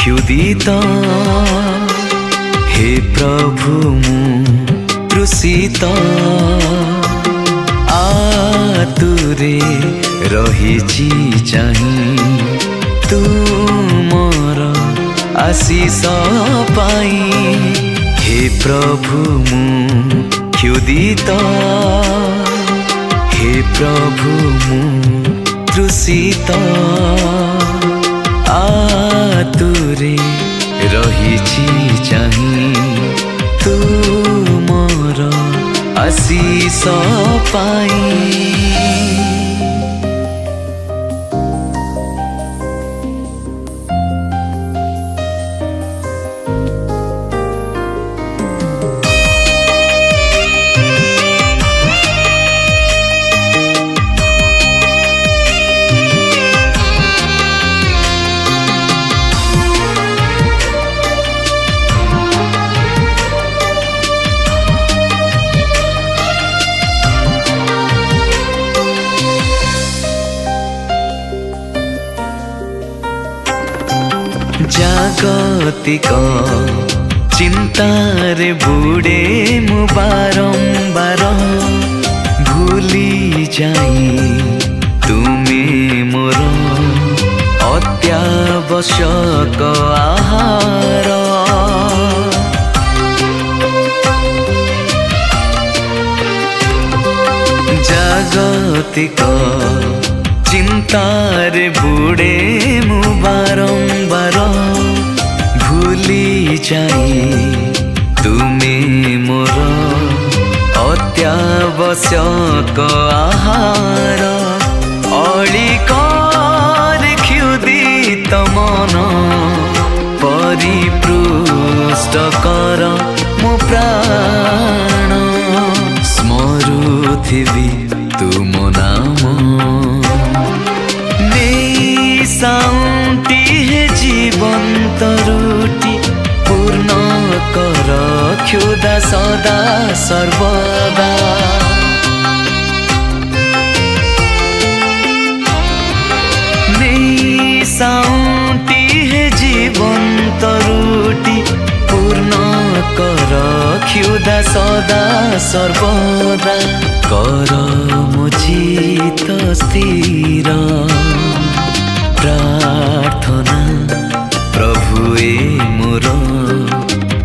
क्षुदित हे प्रभु मु तृषित आतुरे रहिछि चाहि तुमर आशीष पाई। हे प्रभु मु क्षुदित हे प्रभु मु तृषित आतुरे रहिछि चाहि तुमर आशीष पाई। जागतिक चिंतारे बुड़े मु बारंबार भूली जाई तुमे मोर अत्यावश्यक आहार। जागतिक चिंतारे बुड़े मु बारंबार भूली जाई तुमे मोर अत्यावश्यक आहार। अलिकर क्षुदित मन परिपृष्ट कर मो प्राण स्मरुथिबि तुम नाम शांति है जीवंत रुटी पूर्ण कर क्षुदा सदा सर्वदा। शांति है जीवंत रुटी पूर्ण कर क्षुदा सदा सर्वदा। कर मो चित्त स्थिर प्रार्थना प्रभुए मोर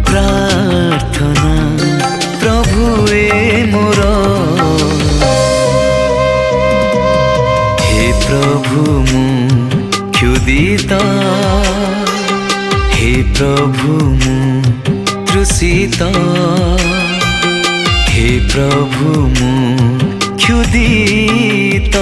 प्रार्थना प्रभुए मोर। हे प्रभु मु क्षुदित हे प्रभु मु तृषित हे प्रभु मु क्षुदित।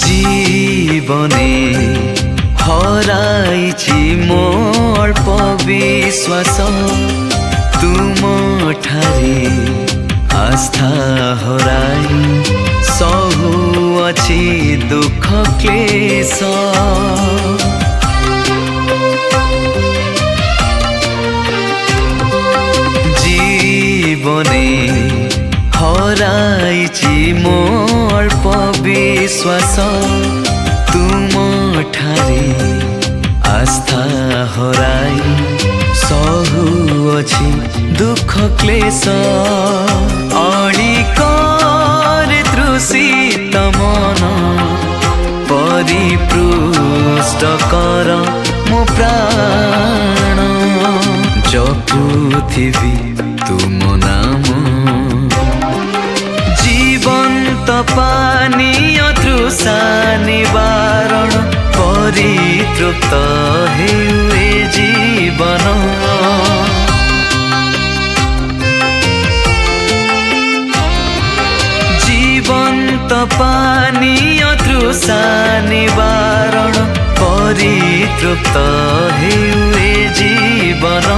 जीवने हराइछि मो अल्प विश्वास तुम ठारे आस्था हराई सहुअछि दुख क्लेश। जीवने हराइछि मो अल्प विश्वास तुम ठारे आस्था हराई सहुअछि दुख क्लेश। अलिकर तृषित मन परिपृष्ट कर मो प्राण जपुथिबि तुम नाम जीवंत पानीय तृषा निवारण परितृप्त हेउए जीवन। जीवन पानीय तृषा निवारण परितृप्त हेउए जीवन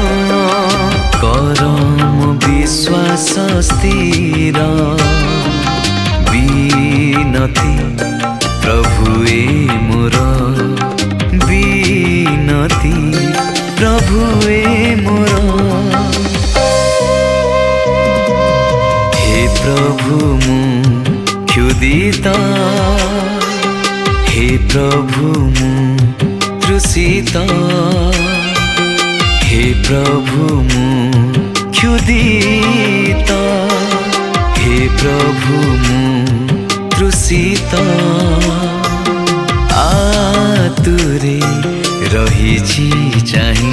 करम विश्वास स्थिर विनती प्रभुए मोर विनती प्रभुए मोर हे प्रभु मु क्षुदित हे प्रभु मु तृषित हे प्रभु मु क्षुदित हे प्रभु मु तृषित आतुरे रहिछि चाहे